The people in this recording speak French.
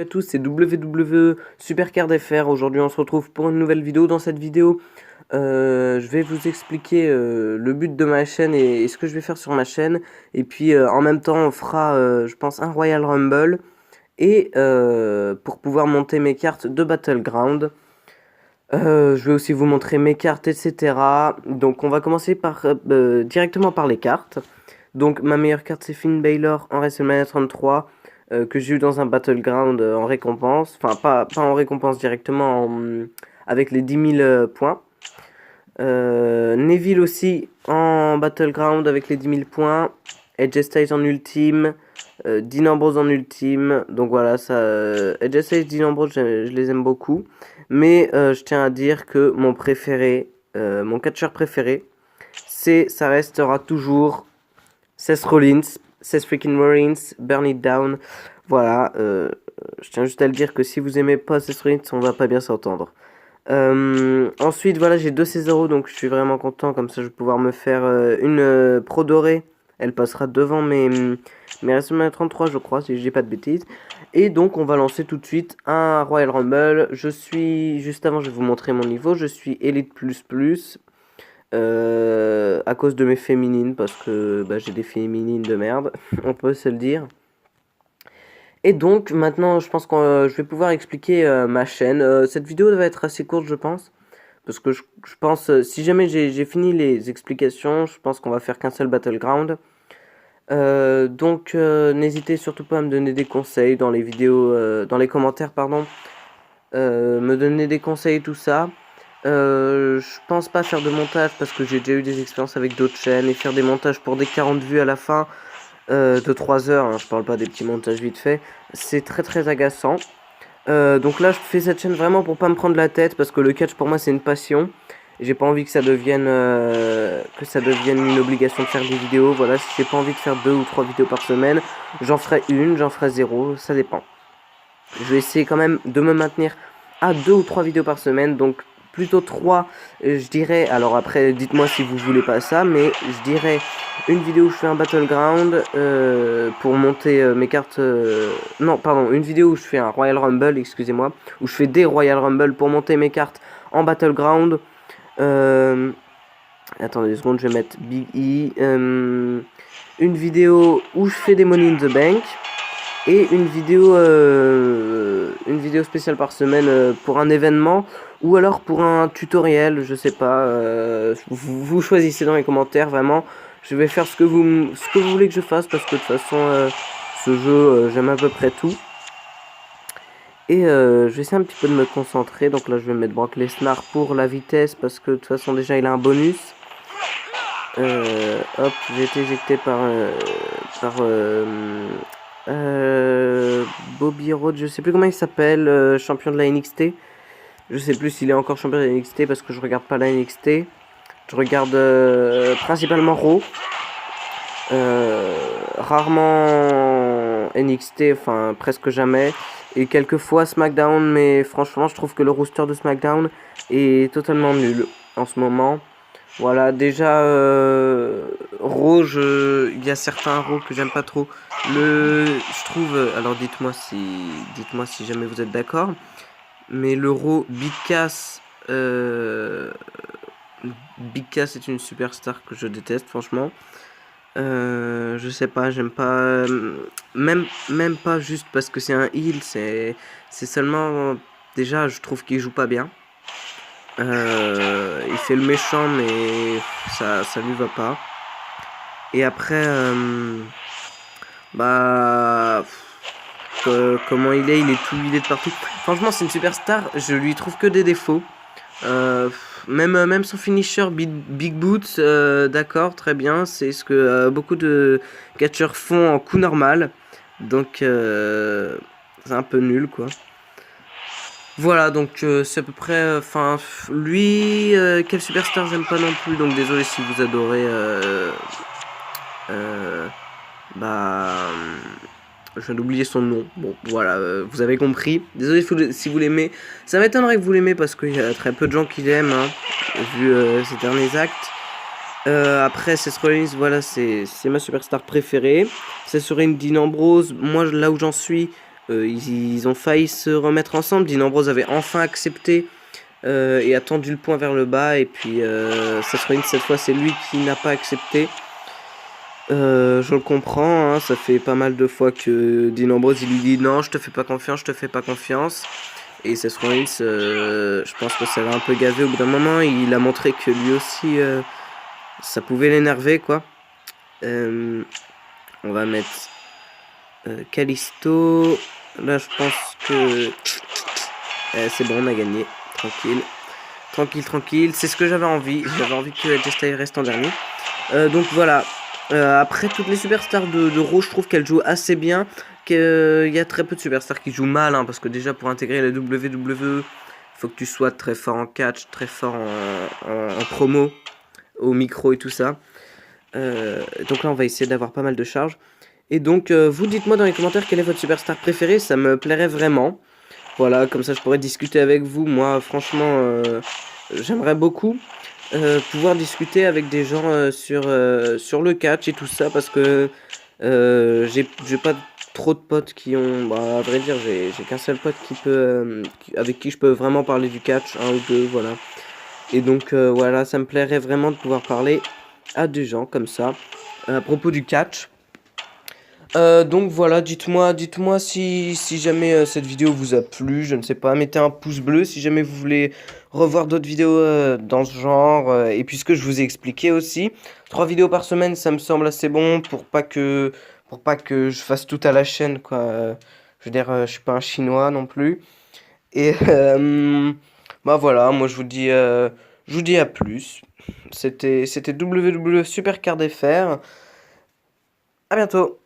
Salut à tous, c'est WWE Supercard FR. Aujourd'hui, on se retrouve pour une nouvelle vidéo. Dans cette vidéo, je vais vous expliquer le but de ma chaîne et ce que je vais faire sur ma chaîne. Et puis, en même temps, on fera, je pense, un Royal Rumble. Et pour pouvoir monter mes cartes de Battleground. Je vais aussi vous montrer mes cartes, etc. Donc, on va commencer directement par les cartes. Donc, ma meilleure carte, c'est Finn Balor en WrestleMania 33. Que j'ai eu dans un Battleground en récompense. Enfin, pas en récompense directement, avec les 10 000 points. Neville aussi en Battleground avec les 10 000 points. Edge Styles en ultime. Dean Ambrose en ultime. Donc voilà, ça, Edge Styles, Dean Ambrose, je les aime beaucoup. Mais je tiens à dire que mon préféré, mon catcheur préféré, ça restera toujours Seth Rollins. Seth freaking Rollins, Burn It Down. Voilà, je tiens juste à le dire que si vous aimez pas Seth Rollins, on va pas bien s'entendre. Ensuite, voilà, j'ai 2 Cesaro, donc je suis vraiment content. Comme ça, je vais pouvoir me faire une Pro Dorée. Elle passera devant mes WrestleMania 33, je crois, si je dis pas de bêtises. Et donc, on va lancer tout de suite un Royal Rumble. Juste avant, je vais vous montrer mon niveau. Je suis Elite++. À cause de mes féminines, parce que j'ai des féminines de merde, on peut se le dire. Et donc maintenant je pense que je vais pouvoir expliquer ma chaîne. Cette vidéo va être assez courte, je pense, parce que je pense, si jamais j'ai fini les explications, je pense qu'on va faire qu'un seul Battleground. Donc n'hésitez surtout pas à me donner des conseils dans les vidéos, dans les commentaires, pardon. Me donner des conseils, tout ça. Je pense pas faire de montage parce que j'ai déjà eu des expériences avec d'autres chaînes et faire des montages pour des 40 vues à la fin de 3 heures, hein, je parle pas des petits montages vite fait, c'est très agaçant. Donc là je fais cette chaîne vraiment pour pas me prendre la tête parce que le catch pour moi c'est une passion. J'ai pas envie que ça devienne une obligation de faire des vidéos. Voilà, si j'ai pas envie de faire 2 ou 3 vidéos par semaine, j'en ferai une, j'en ferai 0, ça dépend. Je vais essayer quand même de me maintenir à 2 ou 3 vidéos par semaine, donc plutôt 3, je dirais. Alors après, dites-moi si vous voulez pas ça, mais je dirais une vidéo où je fais un Battleground pour monter mes cartes. Non, pardon, une vidéo où je fais un Royal Rumble, excusez-moi, où je fais des Royal Rumble pour monter mes cartes en Battleground. Attendez 2 secondes, je vais mettre Big E. Une vidéo où je fais des Money in the Bank. Et une vidéo spéciale par semaine pour un événement ou alors pour un tutoriel, je sais pas. Vous choisissez dans les commentaires, vraiment. Je vais faire ce que vous voulez que je fasse parce que de toute façon, ce jeu, j'aime à peu près tout. Et je vais essayer un petit peu de me concentrer. Donc là, je vais mettre Brock Lesnar pour la vitesse parce que de toute façon, déjà, il a un bonus. Hop, j'ai été éjecté par Bobby Roode, je sais plus comment il s'appelle, champion de la NXT. Je sais plus s'il est encore champion de la NXT parce que je regarde pas la NXT. Je regarde principalement Raw. Rarement NXT, enfin presque jamais. Et quelques fois SmackDown, mais franchement je trouve que le roster de SmackDown est totalement nul en ce moment. Voilà, déjà, Raw, il y a certains Raw que j'aime pas trop. Je trouve, alors dites-moi si jamais vous êtes d'accord, mais le Raw Big Cass est une superstar que je déteste, franchement. Je sais pas, j'aime pas, même pas juste parce que c'est un heel, c'est seulement, déjà, je trouve qu'il joue pas bien. Il fait le méchant mais ça lui va pas. Et après comment il est de partout. Franchement c'est une superstar, je lui trouve que des défauts. Même son finisher Big Boots, d'accord, très bien, c'est ce que beaucoup de catcheurs font en coup normal. Donc c'est un peu nul quoi. Voilà, donc c'est à peu près, enfin, lui, quel superstar j'aime pas non plus, donc désolé si vous adorez, je viens d'oublier son nom, bon, voilà, vous avez compris, désolé si vous l'aimez, ça m'étonnerait que vous l'aimez parce qu'il y a très peu de gens qui l'aiment, hein, vu ses derniers actes. Après Seth Rollins, voilà, c'est ma superstar préférée. Seth Rollins, Dean Ambrose, moi là où j'en suis, Ils ont failli se remettre ensemble. Dean Ambrose avait enfin accepté et a tendu le poing vers le bas. Et puis Seth Rollins, cette fois, c'est lui qui n'a pas accepté. Je le comprends, hein, ça fait pas mal de fois que Dean Ambrose il lui dit non, je te fais pas confiance, je te fais pas confiance. Et Seth Rollins, je pense que ça l'a un peu gavé au bout d'un moment. Il a montré que lui aussi, ça pouvait l'énerver, quoi. On va mettre Kalisto. Là, je pense que c'est bon, on a gagné. Tranquille. Tranquille, tranquille. C'est ce que j'avais envie. J'avais envie que AJ Styles reste en dernier. Donc voilà. Après toutes les superstars de Raw, je trouve qu'elles jouent assez bien. Qu'il y a très peu de superstars qui jouent mal. Hein, parce que déjà, pour intégrer la WWE, il faut que tu sois très fort en catch, très fort en promo, au micro et tout ça. Donc là, on va essayer d'avoir pas mal de charges. Et donc, vous dites-moi dans les commentaires quelle est votre superstar préférée. Ça me plairait vraiment. Voilà, comme ça, je pourrais discuter avec vous. Moi, franchement, j'aimerais beaucoup pouvoir discuter avec des gens sur le catch et tout ça. Parce que j'ai pas trop de potes qui ont... Bah, à vrai dire, j'ai qu'un seul pote qui peut, avec qui je peux vraiment parler du catch. Un ou deux, voilà. Et donc, voilà, ça me plairait vraiment de pouvoir parler à des gens comme ça à propos du catch. Donc voilà, dites-moi si jamais cette vidéo vous a plu, je ne sais pas, mettez un pouce bleu si jamais vous voulez revoir d'autres vidéos dans ce genre, et puis ce que je vous ai expliqué aussi. 3 vidéos par semaine, ça me semble assez bon pour pas que je fasse tout à la chaîne, quoi. Je veux dire, je suis pas un chinois non plus. Et bah voilà, moi je vous dis à plus. C'était WWE Super Card FR. À bientôt.